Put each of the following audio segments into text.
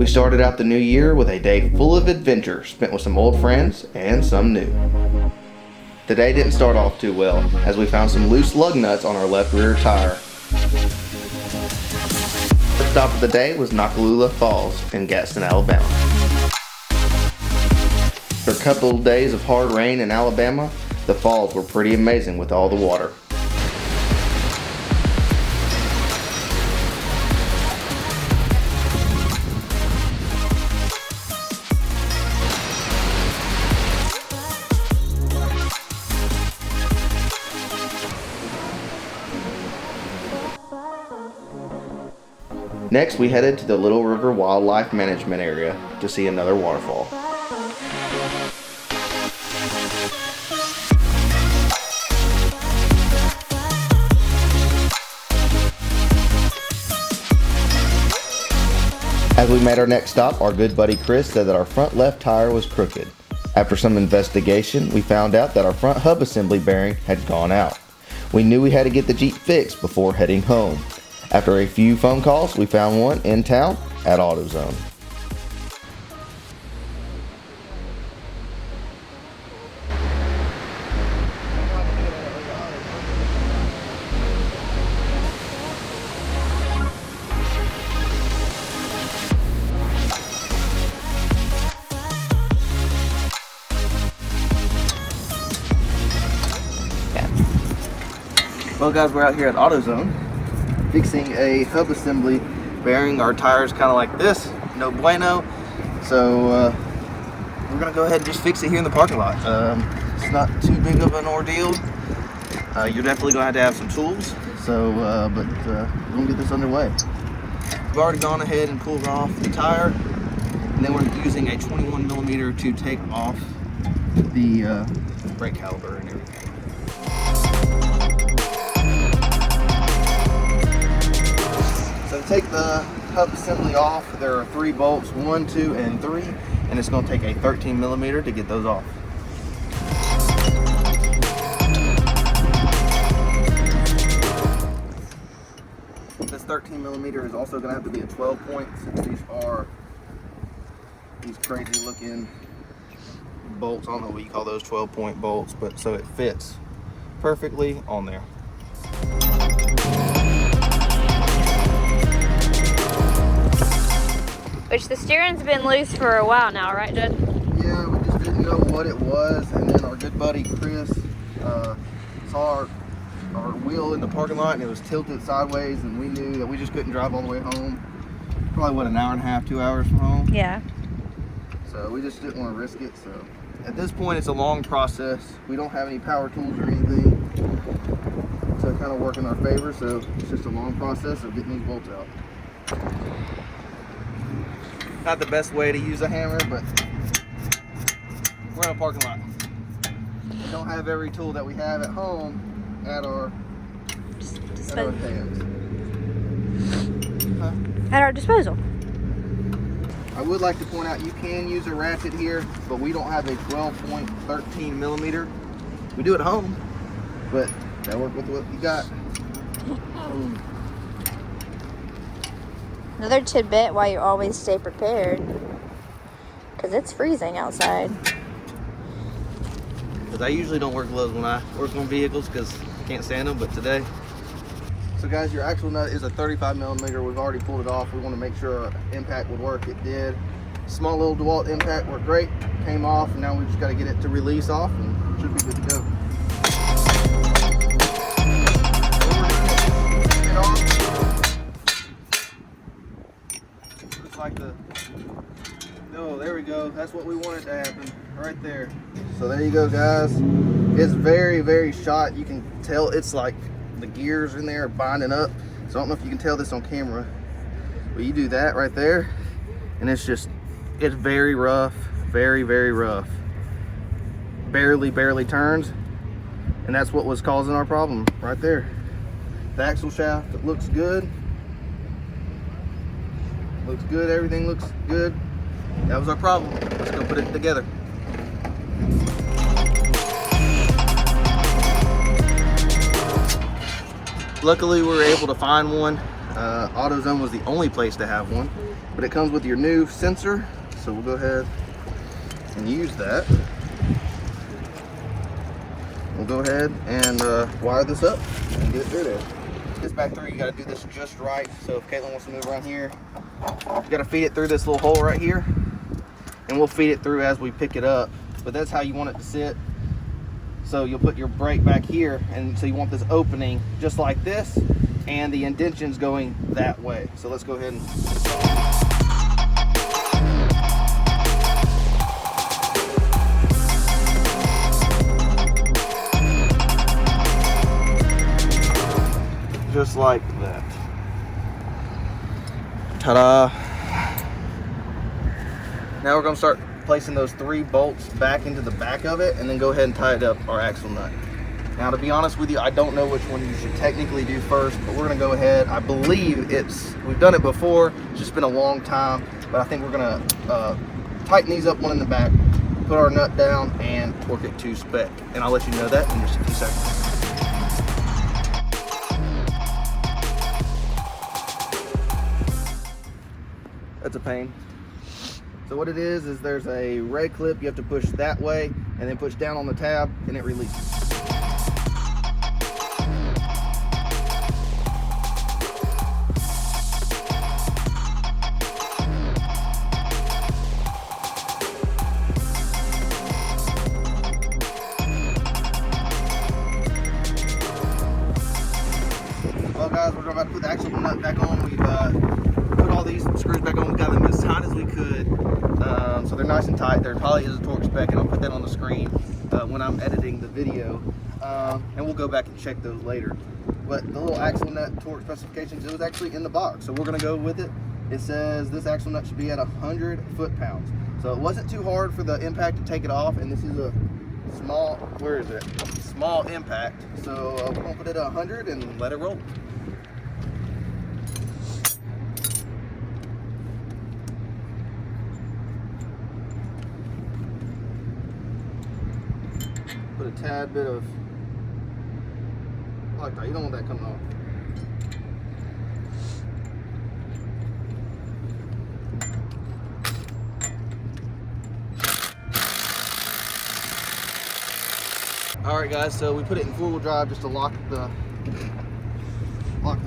We started out the new year with a day full of adventure spent with some old friends and some new. The day didn't start off too well, as we found some loose lug nuts on our left rear tire. The stop of the day was Noccalula Falls in Gadsden, Alabama. After a couple of days of hard rain in Alabama, the falls were pretty amazing with all the water. Next, we headed to the Little River Wildlife Management Area to see another waterfall. As we made our next stop, our good buddy Chris said that our front left tire was crooked. After some investigation, we found out that our front hub assembly bearing had gone out. We knew we had to get the Jeep fixed before heading home. After a few phone calls, we found one in town at AutoZone. Well guys, we're out here at AutoZone fixing a hub assembly bearing. Our tires kind of like this, no bueno. So we're gonna go ahead and just fix it here in the parking lot. It's not too big of an ordeal. You're definitely gonna have some tools. So, but we're gonna get this underway. We've already gone ahead and pulled off the tire, and then we're using a 21mm to take off the brake caliper and everything. So to take the hub assembly off, there are 3 bolts, 1, 2, and 3, and it's going to take a 13mm to get those off. This 13mm is also going to have to be a 12 point, since these are these crazy looking bolts. I don't know what you call those 12-point bolts, but so it fits perfectly on there. Which the steering's been loose for a while now, right, Judd? Yeah, we just didn't know what it was, and then our good buddy Chris saw our wheel in the parking lot, and it was tilted sideways, and we knew that we just couldn't drive all the way home. Probably, what, an hour and a half, 2 hours from home? Yeah. So we just didn't want to risk it. So at this point, it's a long process. We don't have any power tools or anything to kind of work in our favor, so it's just a long process of getting these bolts out. Not the best way to use a hammer, but we're in a parking lot. We don't have every tool that we have at home at our hands. At our disposal. I would like to point out you can use a ratchet here, but we don't have a 12-point 13mm. We do at home, but gotta work with what you got. Another tidbit why you always stay prepared, because it's freezing outside. Because I usually don't wear gloves when I work on vehicles because I can't stand them, but today. So guys, your axle nut is a 35mm. We've already pulled it off. We want to make sure our impact would work. It did. Small little DeWalt impact worked great. Came off, and now we just got to get it to release off, and it should be good to go. Looks like oh, there we go. That's what we wanted to happen right there. So there you go, guys. It's very, very shot. You can tell it's like the gears in there are binding up. So I don't know if you can tell this on camera, but you do that right there, and it's very rough, very, very rough. Barely turns, and that's what was causing our problem right there. The axle shaft, it looks good. Looks good, everything looks good. That was our problem. Let's go put it together. Luckily, we were able to find one AutoZone was the only place to have one, but it comes with your new sensor, so we'll go ahead and use that. We'll go ahead and wire this up and get it through there. This back through, you got to do this just right. So if Caitlin wants to move around here, you got to feed it through this little hole right here, and we'll feed it through as we pick it up. But that's how you want it to sit. So you'll put your brake back here, and so you want this opening just like this, and the indention's going that way. So let's go ahead and just like that. Ta-da! Now we're going to start placing those 3 bolts back into the back of it, and then go ahead and tie it up our axle nut. Now, to be honest with you, I don't know which one you should technically do first, but we're going to go ahead. I believe we've done it before. It's just been a long time, but I think we're going to tighten these up, one in the back, put our nut down, and torque it to spec. And I'll let you know that in just a few seconds. That's a pain. So what it is there's a red clip you have to push that way, and then push down on the tab, and it releases. Well guys, we're about to put the axle nut back on. We've put all these screws back on. We got them as tight as we could, so they're nice and tight. There probably is a torque spec, and I'll put that on the screen when I'm editing the video, and we'll go back and check those later. But the little axle nut torque specifications, it was actually in the box, so we're going to go with it. It says this axle nut should be at 100 foot-pounds, so it wasn't too hard for the impact to take it off, and this is a small, where is it? Small impact, so we're going to put it at 100 and let it roll. Put a tad bit of, like that, you don't want that coming off. All right guys, so we put it in 4-wheel drive just to lock the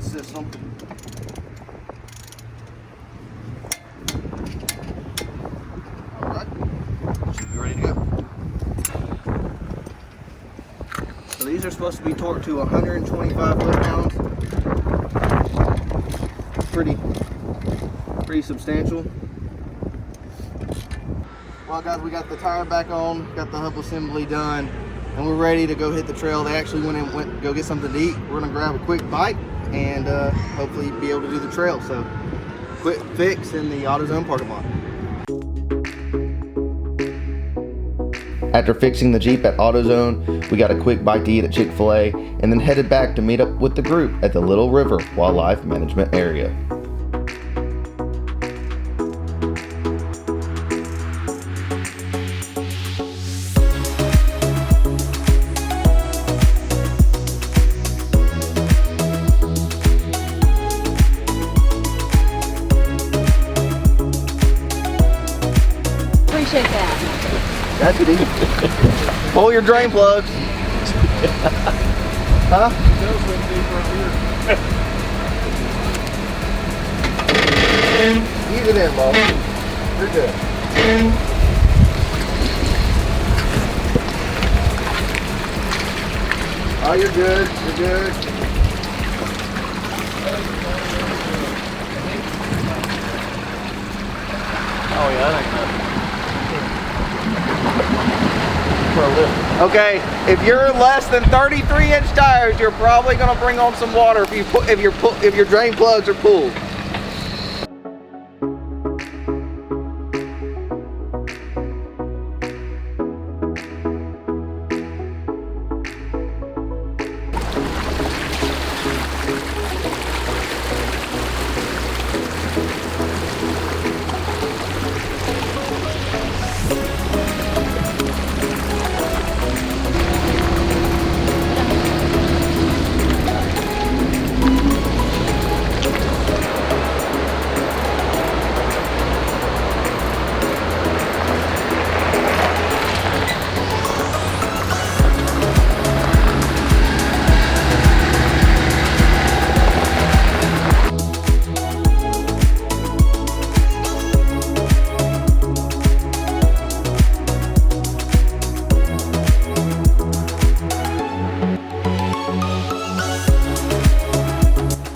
system. All right, should be ready to go. So these are supposed to be torqued to 125 foot-pounds. Pretty substantial. Well guys, we got the tire back on, got the hub assembly done, and we're ready to go hit the trail. They actually went to go get something to eat. We're gonna grab a quick bite and hopefully be able to do the trail. So quick fix in the AutoZone parking lot. After fixing the Jeep at AutoZone, we got a quick bite to eat at Chick-fil-A, and then headed back to meet up with the group at the Little River Wildlife Management Area. Appreciate that. That's it, easy. Pull your drain plugs. Huh? Ease it in, Bob. You're good. Oh, you're good. You're good. Oh yeah, that ain't nothing. Okay, if you're less than 33-inch tires, you're probably going to bring on some water if your drain plugs are pulled.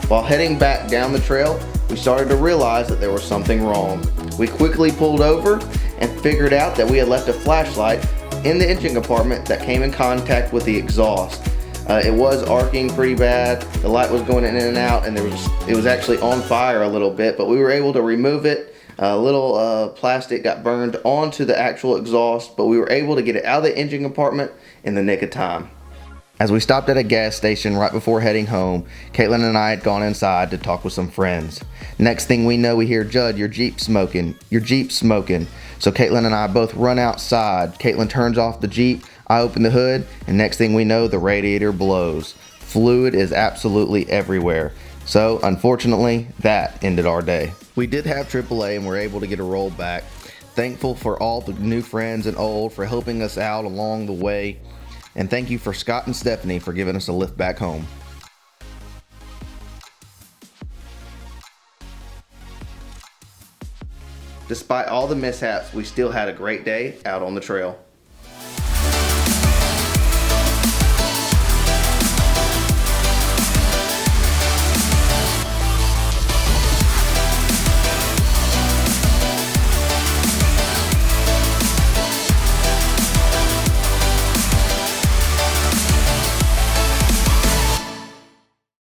While heading back down the trail, we started to realize that there was something wrong. We quickly pulled over and figured out that we had left a flashlight in the engine compartment that came in contact with the exhaust. It was arcing pretty bad. The light was going in and out, and it was actually on fire a little bit, but we were able to remove it. A little plastic got burned onto the actual exhaust, but we were able to get it out of the engine compartment in the nick of time. As we stopped at a gas station right before heading home, Caitlin and I had gone inside to talk with some friends. Next thing we know, we hear, "Judd, your Jeep's smoking. Your Jeep's smoking." So Caitlin and I both run outside. Caitlin turns off the Jeep, I open the hood, and next thing we know, the radiator blows. Fluid is absolutely everywhere. So unfortunately, that ended our day. We did have AAA and were able to get a roll back. Thankful for all the new friends and old for helping us out along the way. And thank you for Scott and Stephanie for giving us a lift back home. Despite all the mishaps, we still had a great day out on the trail.